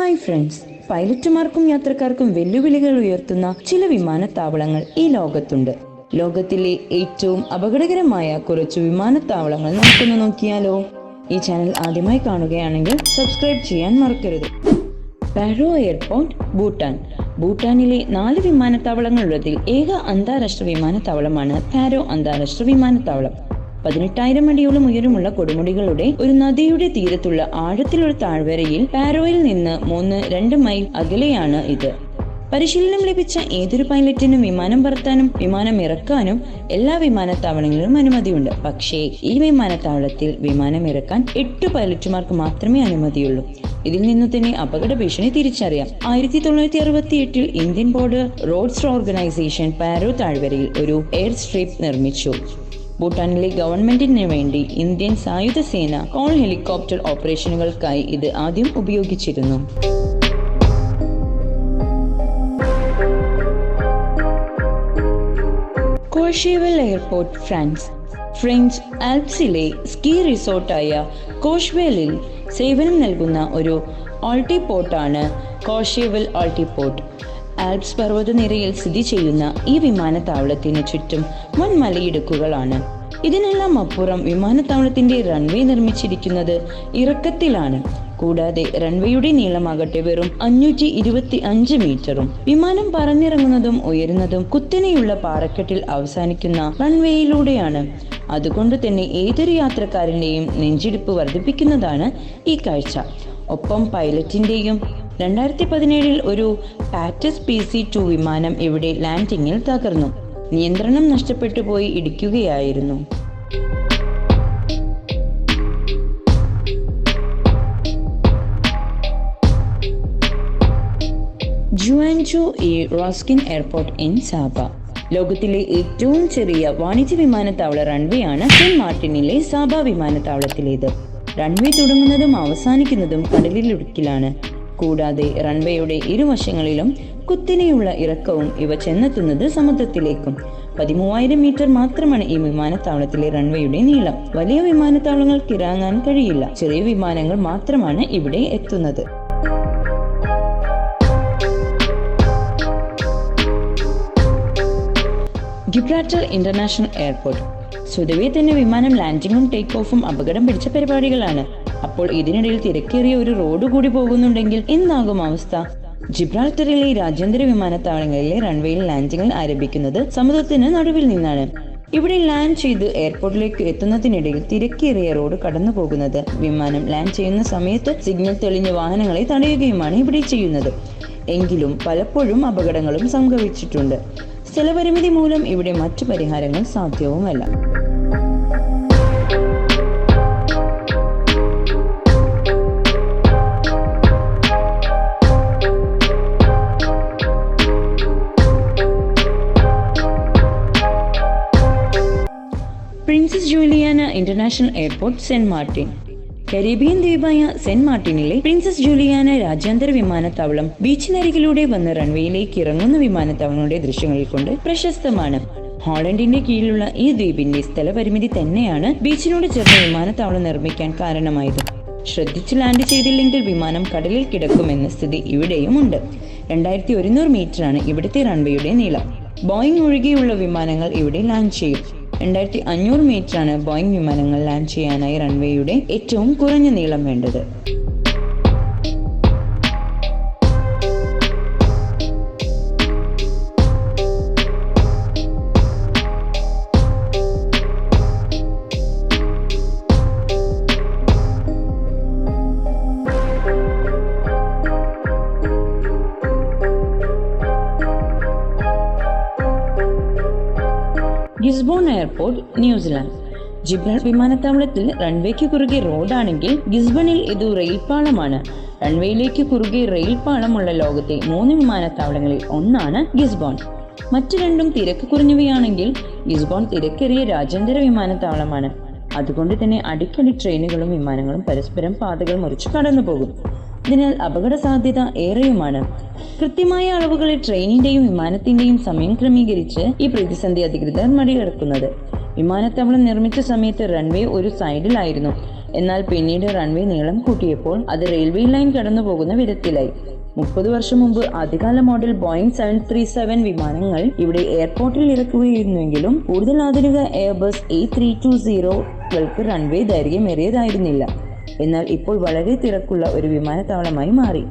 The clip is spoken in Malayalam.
ഹായ് ഫ്രണ്ട്സ്, പൈലറ്റുമാർക്കും യാത്രക്കാർക്കും വെല്ലുവിളികൾ ഉയർത്തുന്ന ചില വിമാനത്താവളങ്ങൾ ഈ ലോകത്തുണ്ട്. ലോകത്തിലെ ഏറ്റവും അപകടകരമായ കുറച്ചു വിമാനത്താവളങ്ങൾ നമുക്കൊന്ന് നോക്കിയാലോ? ഈ ചാനൽ ആദ്യമായി കാണുകയാണെങ്കിൽ സബ്സ്ക്രൈബ് ചെയ്യാൻ മറക്കരുത്. പാരോ എയർപോർട്ട്, ഭൂട്ടാൻ. ഭൂട്ടാനിലെ 4 വിമാനത്താവളങ്ങളുള്ളതിൽ ഏക അന്താരാഷ്ട്ര വിമാനത്താവളമാണ് പാരോ അന്താരാഷ്ട്ര വിമാനത്താവളം. 18,000 അടിയോളം ഉയരമുള്ള കൊടുമുടികളുടെ ഒരു നദിയുടെ തീരത്തുള്ള ആഴത്തിലുള്ള താഴ്വരയിൽ പാരോയിൽ നിന്ന് 3-2 മൈൽ അകലെയാണ് ഇത്. പരിശീലനം ലഭിച്ച ഏതൊരു പൈലറ്റിനും വിമാനം പറത്താനും വിമാനം ഇറക്കാനും എല്ലാ വിമാനത്താവളങ്ങളിലും അനുമതിയുണ്ട്. പക്ഷേ ഈ വിമാനത്താവളത്തിൽ വിമാനം ഇറക്കാൻ 8 പൈലറ്റുമാർക്ക് മാത്രമേ അനുമതിയുള്ളൂ. ഇതിൽ നിന്നു തന്നെ അപകട ഭീഷണി തിരിച്ചറിയാം. 1968 Indian Border Roads Organisation Paro താഴ്വരയിൽ ഒരു എയർ സ്ട്രിപ്പ് നിർമ്മിച്ചു. ഭൂട്ടാനിലെ ഗവൺമെന്റിന് വേണ്ടി ഇന്ത്യൻ സായുധ സേന കോൾ ഹെലികോപ്റ്റർ ഓപ്പറേഷനുകൾക്കായി ഇത് ആദ്യം ഉപയോഗിച്ചിരുന്നു. കോഷേവൽ എയർപോർട്ട്, ഫ്രാൻസ്. ഫ്രഞ്ച് ആൽപ്സിലെ സ്കീ റിസോർട്ടായ കോഷ്വേലിൽ സേവനം നൽകുന്ന ഒരു ആൾട്ടിപോർട്ടാണ് കോഷേവൽ ആൾട്ടിപോർട്ട്. ആൽപ്സ് പർവ്വതനിരയിൽ സ്ഥിതി ചെയ്യുന്ന ഈ വിമാനത്താവളത്തിന് ചുറ്റും വൻ മലയിടുക്കുകളാണ്. ഇതിനെല്ലാം അപ്പുറം വിമാനത്താവളത്തിന്റെ റൺവേ നിർമ്മിച്ചിരിക്കുന്നത് ഇറക്കത്തിലാണ്. കൂടാതെ റൺവേയുടെ നീളമാകട്ടെ വെറും 525 മീറ്ററും. വിമാനം പറന്നിറങ്ങുന്നതും ഉയരുന്നതും കുത്തനെയുള്ള പാറക്കെട്ടിൽ അവസാനിക്കുന്ന റൺവേയിലൂടെയാണ്. അതുകൊണ്ട് തന്നെ ഏതൊരു യാത്രക്കാരന്റെയും നെഞ്ചിടിപ്പ് വർദ്ധിപ്പിക്കുന്നതാണ് ഈ കാഴ്ച. ഒപ്പം പൈലറ്റിന്റെയും. 2017 ഒരു പാറ്റസ് PC-2 വിമാനം ഇവിടെ ലാൻഡിങ്ങിൽ തകർന്നു. നിയന്ത്രണം നഷ്ടപ്പെട്ടു പോയി ഇടിക്കുകയായിരുന്നു. ജുവാൻജോ റോസ്കിൻ എയർപോർട്ട് ഇൻ സാബ. ലോകത്തിലെ ഏറ്റവും ചെറിയ വാണിജ്യ വിമാനത്താവള റൺവേ ആണ് സെന്റ് മാർട്ടിനിലെ സാബ വിമാനത്താവളത്തിലേത്. റൺവേ തുടങ്ങുന്നതും അവസാനിക്കുന്നതും കടലിടുക്കിലാണ്. കൂടാതെ റൺവേയുടെ ഇരുവശങ്ങളിലും കുത്തനെയുള്ള ഇറക്കവും ഇവ ചെന്നെത്തുന്നത് സമുദ്രത്തിലേക്കും. 13,000 മീറ്റർ മാത്രമാണ് ഈ വിമാനത്താവളത്തിലെ റൺവേയുടെ നീളം. വലിയ വിമാനത്താവളങ്ങൾക്ക് ഇറങ്ങാൻ കഴിയില്ല. ചെറിയ വിമാനങ്ങൾ മാത്രമാണ് ഇവിടെ എത്തുന്നത്. ഗിബ്രാൾട്ടർ ഇന്റർനാഷണൽ എയർപോർട്ട്. സ്വതവേ തന്നെ വിമാനം ലാൻഡിങ്ങും ടേക്ക് ഓഫും അപകടം പിടിച്ച പരിപാടികളാണ്. അപ്പോൾ ഇതിനിടയിൽ തിരക്കേറിയ ഒരു റോഡ് കൂടി പോകുന്നുണ്ടെങ്കിൽ എന്താകും അവസ്ഥ? ജിബ്രാൾട്ടറിലെ രാജ്യാന്തര വിമാനത്താവളങ്ങളിലെ റൺവേയിൽ ലാൻഡിംഗ് ആരംഭിക്കുന്നത് സമുദ്രത്തിന് നടുവിൽ നിന്നാണ്. ഇവിടെ ലാൻഡ് ചെയ്ത് എയർപോർട്ടിലേക്ക് എത്തുന്നതിനിടയിൽ തിരക്കേറിയ റോഡ് കടന്നു പോകുന്നത് വിമാനം ലാൻഡ് ചെയ്യുന്ന സമയത്ത് സിഗ്നൽ തെളിഞ്ഞ വാഹനങ്ങളെ തടയുകയുമാണ് ഇവിടെ ചെയ്യുന്നത്. എങ്കിലും പലപ്പോഴും അപകടങ്ങളും സംഭവിച്ചിട്ടുണ്ട്. സ്ഥലപരിമിതി മൂലം ഇവിടെ മറ്റു പരിഹാരങ്ങൾ സാധ്യവുമല്ല. Princess Juliana International Airport, Saint Martin. Caribbean ദ്വീപായ സെന്റ് മാർട്ടിനിലെ പ്രിൻസസ് ജൂലിയാന രാജ്യാന്തര വിമാനത്താവളം ബീച്ചിനരികിലൂടെ വന്ന് റൺവേയിലേക്ക് ഇറങ്ങുന്ന വിമാനത്താവളങ്ങളുടെ ദൃശ്യങ്ങളിൽ കൊണ്ട് പ്രശസ്തമാണ്. ഹോളണ്ടിന്റെ കീഴിലുള്ള ഈ ദ്വീപിന്റെ സ്ഥലപരിമിതി തന്നെയാണ് ബീച്ചിനോട് ചേർന്ന് വിമാനത്താവളം നിർമ്മിക്കാൻ കാരണമായത്. ശ്രദ്ധിച്ച് ലാൻഡ് ചെയ്തില്ലെങ്കിൽ വിമാനം കടലിൽ കിടക്കുമെന്ന സ്ഥിതി ഇവിടെയും ഉണ്ട്. 2100 മീറ്ററാണ് ഇവിടുത്തെ റൺവേയുടെ നീളം. ബോയിങ് ഒഴികെയുള്ള വിമാനങ്ങൾ ഇവിടെ ലാൻഡ് ചെയ്യും. 2500 മീറ്ററാണ് ബോയിങ് വിമാനങ്ങൾ ലാൻഡ് ചെയ്യാനായി റൺവേയുടെ ഏറ്റവും കുറഞ്ഞ നീളം വേണ്ടത്. ഗിസ്ബോൺ എയർപോർട്ട്, ന്യൂസിലാൻഡ്. ജിബ്രാൾട്ടർ വിമാനത്താവളത്തിൽ റൺവേക്ക് കുറുകെ റോഡാണെങ്കിൽ ഗിസ്ബണിൽ ഇത് റെയിൽപാളമാണ്. റൺവേയിലേക്ക് കുറുകെ റെയിൽപാളമുള്ള ലോകത്തെ 3 വിമാനത്താവളങ്ങളിൽ ഒന്നാണ് ഗിസ്ബോൺ. മറ്റു രണ്ടും തിരക്ക് കുറഞ്ഞവയാണെങ്കിൽ ഗിസ്ബോൺ തിരക്കേറിയ രാജ്യാന്തര വിമാനത്താവളമാണ്. അതുകൊണ്ട് തന്നെ അടിക്കടി ട്രെയിനുകളും വിമാനങ്ങളും പരസ്പരം പാതകൾ മുറിച്ച് കടന്നു പോകും. അതിനാൽ അപകട സാധ്യത ഏറെയുമാണ്. കൃത്യമായ അളവുകളിൽ ട്രെയിനിന്റെയും വിമാനത്തിന്റെയും സമയം ക്രമീകരിച്ച് ഈ പ്രതിസന്ധി അധികൃതർ മറികടക്കുന്നത്. വിമാനത്താവളം നിർമ്മിച്ച സമയത്ത് റൺവേ ഒരു സൈഡിലായിരുന്നു. എന്നാൽ പിന്നീട് റൺവേ നീളം കൂട്ടിയപ്പോൾ അത് റെയിൽവേ ലൈൻ കടന്നു പോകുന്ന വിധത്തിലായി. 30 വർഷം മുമ്പ് ആദ്യകാല മോഡൽ ബോയിങ് 737 വിമാനങ്ങൾ ഇവിടെ എയർപോർട്ടിൽ ഇറക്കുകയായിരുന്നെങ്കിലും കൂടുതൽ ആധുനിക എയർബസ് A320കൾക്ക് റൺവേ ദൈർഘ്യമേറിയതായിരുന്നില്ല. എന്നാൽ ഇപ്പോൾ വളരെ തിരക്കുള്ള ഒരു വിമാനത്താവളമായി മാറി.